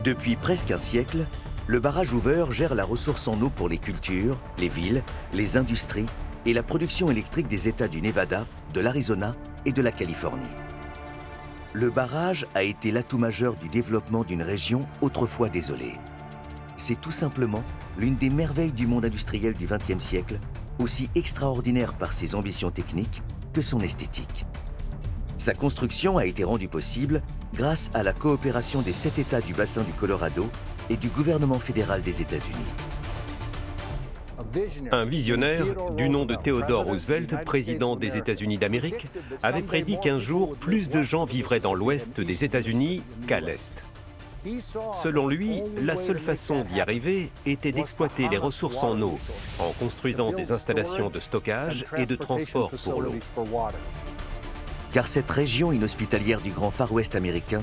Depuis presque un siècle, le barrage Hoover gère la ressource en eau pour les cultures, les villes, les industries et la production électrique des États du Nevada, de l'Arizona et de la Californie. Le barrage a été l'atout majeur du développement d'une région autrefois désolée. C'est tout simplement l'une des merveilles du monde industriel du XXe siècle, aussi extraordinaire par ses ambitions techniques que son esthétique. Sa construction a été rendue possible grâce à la coopération des 7 États du bassin du Colorado et du gouvernement fédéral des États-Unis. Un visionnaire, du nom de Theodore Roosevelt, président des États-Unis d'Amérique, avait prédit qu'un jour, plus de gens vivraient dans l'ouest des États-Unis qu'à l'est. Selon lui, la seule façon d'y arriver était d'exploiter les ressources en eau, en construisant des installations de stockage et de transport pour l'eau. Car cette région inhospitalière du grand Far West américain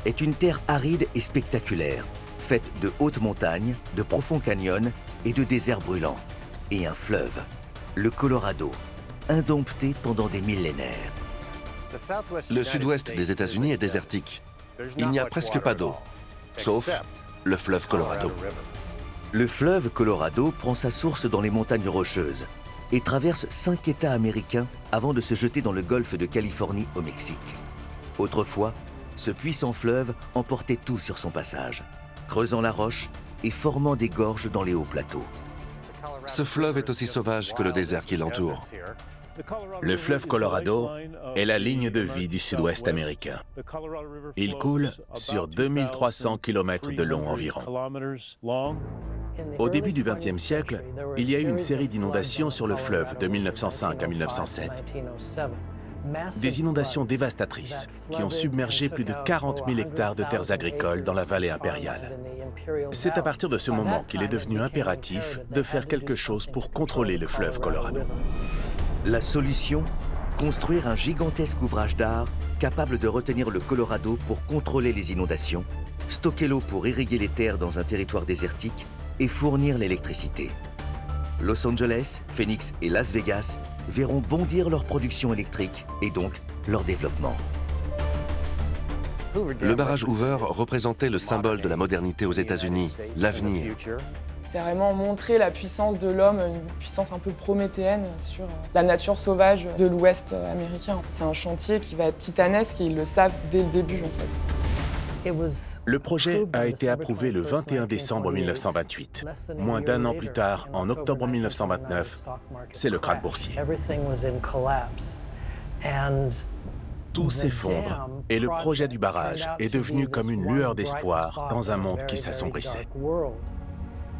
est une terre aride et spectaculaire, faite de hautes montagnes, de profonds canyons et de déserts brûlants, et un fleuve, le Colorado, indompté pendant des millénaires. Le sud-ouest des États-Unis est désertique. Il n'y a presque pas d'eau, sauf le fleuve Colorado. Le fleuve Colorado prend sa source dans les montagnes rocheuses et traverse 5 États américains avant de se jeter dans le golfe de Californie au Mexique. Autrefois, ce puissant fleuve emportait tout sur son passage, creusant la roche et formant des gorges dans les hauts plateaux. Ce fleuve est aussi sauvage que le désert qui l'entoure. Le fleuve Colorado est la ligne de vie du sud-ouest américain. Il coule sur 2300 km de long environ. Au début du XXe siècle, il y a eu une série d'inondations sur le fleuve de 1905 à 1907. Des inondations dévastatrices qui ont submergé plus de 40 000 hectares de terres agricoles dans la vallée impériale. C'est à partir de ce moment qu'il est devenu impératif de faire quelque chose pour contrôler le fleuve Colorado. La solution ? Construire un gigantesque ouvrage d'art capable de retenir le Colorado pour contrôler les inondations, stocker l'eau pour irriguer les terres dans un territoire désertique et fournir l'électricité. Los Angeles, Phoenix et Las Vegas verront bondir leur production électrique et donc leur développement. Le barrage Hoover représentait le symbole de la modernité aux États-Unis, l'avenir. C'est vraiment montrer la puissance de l'homme, une puissance un peu prométhéenne sur la nature sauvage de l'Ouest américain. C'est un chantier qui va être titanesque et ils le savent dès le début en fait. Le projet a été approuvé le 21 décembre 1928. Moins d'un an plus tard, en octobre 1929, c'est le krach boursier. Tout s'effondre et le projet du barrage est devenu comme une lueur d'espoir dans un monde qui s'assombrissait.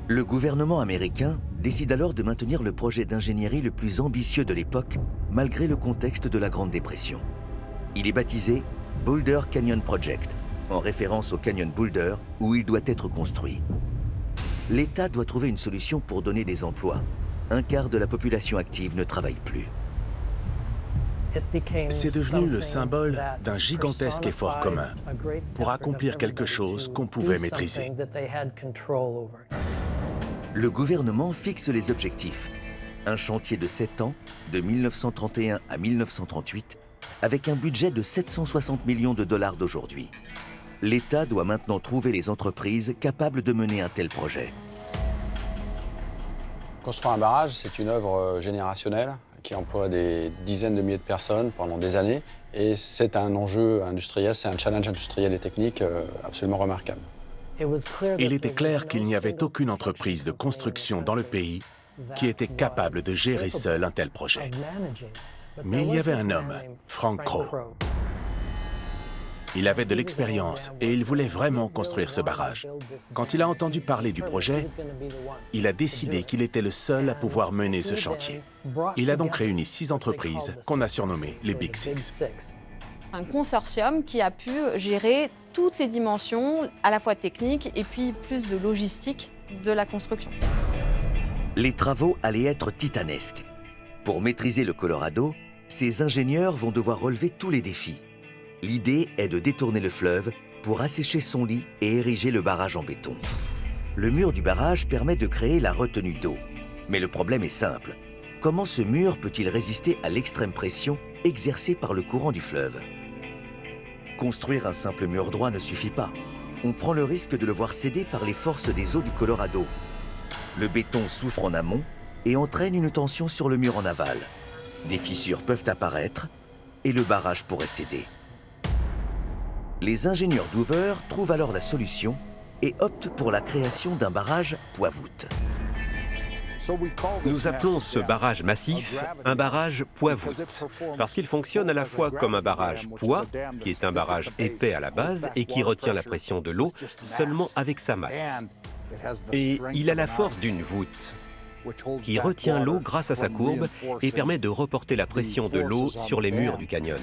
Le gouvernement américain décide alors de maintenir le projet d'ingénierie le plus ambitieux de l'époque, malgré le contexte de la Grande Dépression. Il est baptisé Boulder Canyon Project, en référence au canyon Boulder où il doit être construit. L'État doit trouver une solution pour donner des emplois. Un quart de la population active ne travaille plus. C'est devenu le symbole d'un gigantesque effort commun pour accomplir quelque chose qu'on pouvait maîtriser. Le gouvernement fixe les objectifs. Un chantier de 7 ans, de 1931 à 1938, avec un budget de 760 millions de dollars d'aujourd'hui. L'État doit maintenant trouver les entreprises capables de mener un tel projet. Construire un barrage, c'est une œuvre générationnelle qui emploie des dizaines de milliers de personnes pendant des années. Et c'est un enjeu industriel, c'est un challenge industriel et technique absolument remarquable. Il était clair qu'il n'y avait aucune entreprise de construction dans le pays qui était capable de gérer seule un tel projet. Mais il y avait un homme, Frank Crowe. Il avait de l'expérience et il voulait vraiment construire ce barrage. Quand il a entendu parler du projet, il a décidé qu'il était le seul à pouvoir mener ce chantier. Il a donc réuni 6 entreprises qu'on a surnommées les Big Six. Un consortium qui a pu gérer toutes les dimensions, à la fois techniques et puis plus de logistique de la construction. Les travaux allaient être titanesques. Pour maîtriser le Colorado, ces ingénieurs vont devoir relever tous les défis. L'idée est de détourner le fleuve pour assécher son lit et ériger le barrage en béton. Le mur du barrage permet de créer la retenue d'eau. Mais le problème est simple. Comment ce mur peut-il résister à l'extrême pression exercée par le courant du fleuve ? Construire un simple mur droit ne suffit pas. on prend le risque de le voir céder par les forces des eaux du Colorado. Le béton souffre en amont et entraîne une tension sur le mur en aval. Des fissures peuvent apparaître et le barrage pourrait céder. Les ingénieurs d'Hoover trouvent alors la solution et optent pour la création d'un barrage poids-voûte. Nous appelons ce barrage massif un barrage poids-voûte, parce qu'il fonctionne à la fois comme un barrage poids, qui est un barrage épais à la base et qui retient la pression de l'eau seulement avec sa masse. Et il a la force d'une voûte, qui retient l'eau grâce à sa courbe et permet de reporter la pression de l'eau sur les murs du canyon.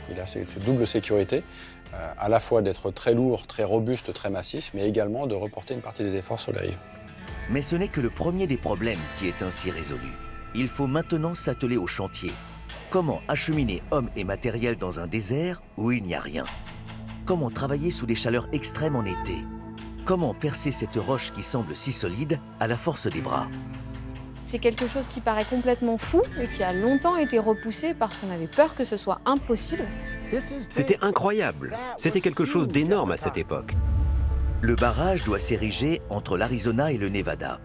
Il a cette double sécurité, à la fois d'être très lourd, très robuste, très massif, mais également de reporter une partie des efforts sur les rives. Mais ce n'est que le premier des problèmes qui est ainsi résolu. Il faut maintenant s'atteler au chantier. Comment acheminer hommes et matériel dans un désert où il n'y a rien? Comment travailler sous des chaleurs extrêmes en été? Comment percer cette roche qui semble si solide à la force des bras? C'est quelque chose qui paraît complètement fou et qui a longtemps été repoussé parce qu'on avait peur que ce soit impossible. C'était incroyable. C'était quelque chose d'énorme à cette époque. Le barrage doit s'ériger entre l'Arizona et le Nevada.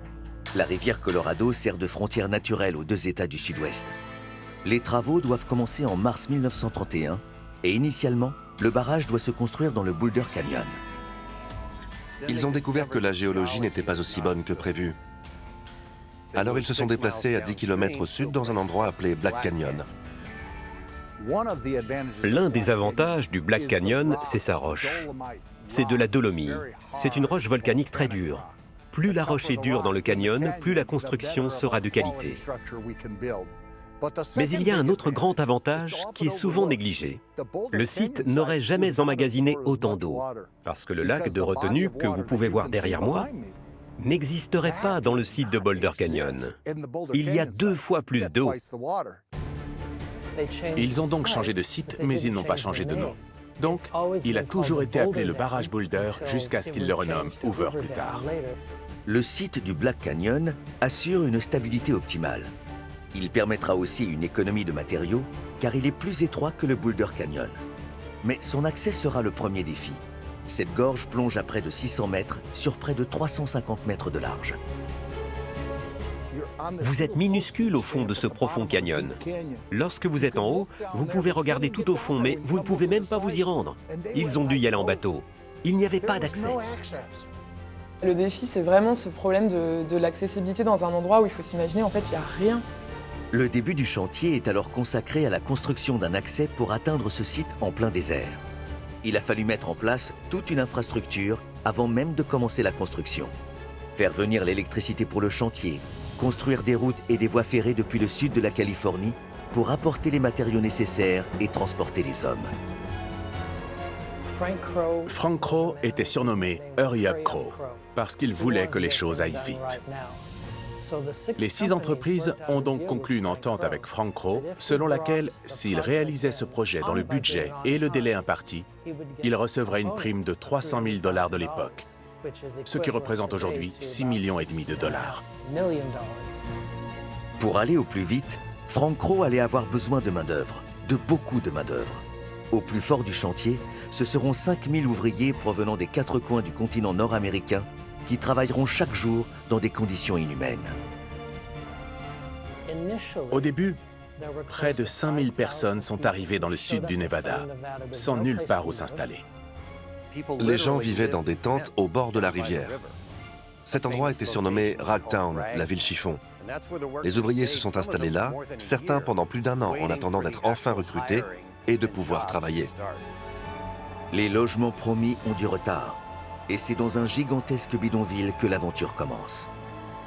La rivière Colorado sert de frontière naturelle aux deux États du Sud-Ouest. Les travaux doivent commencer en mars 1931 et initialement, le barrage doit se construire dans le Boulder Canyon. Ils ont découvert que la géologie n'était pas aussi bonne que prévu. Alors ils se sont déplacés à 10 km au sud dans un endroit appelé Black Canyon. L'un des avantages du Black Canyon, c'est sa roche. C'est de la dolomie. C'est une roche volcanique très dure. Plus la roche est dure dans le canyon, plus la construction sera de qualité. Mais il y a un autre grand avantage qui est souvent négligé. Le site n'aurait jamais emmagasiné autant d'eau, parce que le lac de retenue que vous pouvez voir derrière moi n'existerait pas dans le site de Boulder Canyon. Il y a 2 fois plus d'eau. Ils ont donc changé de site, mais ils n'ont pas changé de nom. Donc, il a toujours été appelé le barrage Boulder jusqu'à ce qu'ils le renomment Hoover plus tard. Le site du Black Canyon assure une stabilité optimale. Il permettra aussi une économie de matériaux, car il est plus étroit que le Boulder Canyon. Mais son accès sera le premier défi. Cette gorge plonge à près de 600 mètres sur près de 350 mètres de large. Vous êtes minuscule au fond de ce profond canyon. Lorsque vous êtes en haut, vous pouvez regarder tout au fond, mais vous ne pouvez même pas vous y rendre. Ils ont dû y aller en bateau. Il n'y avait pas d'accès. Le défi, c'est vraiment ce problème de l'accessibilité dans un endroit où il faut s'imaginer, en fait, il n'y a rien. Le début du chantier est alors consacré à la construction d'un accès pour atteindre ce site en plein désert. Il a fallu mettre en place toute une infrastructure avant même de commencer la construction. Faire venir l'électricité pour le chantier, construire des routes et des voies ferrées depuis le sud de la Californie pour apporter les matériaux nécessaires et transporter les hommes. Frank Crowe était surnommé Hurry Up Crowe parce qu'il voulait que les choses aillent vite. Les 6 entreprises ont donc conclu une entente avec Frank Crowe selon laquelle, s'il réalisait ce projet dans le budget et le délai imparti, il recevrait une prime de 300 000 $ de l'époque, ce qui représente aujourd'hui 6,5 millions de dollars. Pour aller au plus vite, Frank Crowe allait avoir besoin de main-d'œuvre, de beaucoup de main-d'œuvre. Au plus fort du chantier, ce seront 5000 ouvriers provenant des 4 coins du continent nord-américain qui travailleront chaque jour dans des conditions inhumaines. Au début, près de 5000 personnes sont arrivées dans le sud du Nevada, sans nulle part où s'installer. Les gens vivaient dans des tentes au bord de la rivière. Cet endroit était surnommé Ragtown, la ville chiffon. Les ouvriers se sont installés là, certains pendant plus d'1 an en attendant d'être enfin recrutés et de pouvoir travailler. Les logements promis ont du retard. Et c'est dans un gigantesque bidonville que l'aventure commence.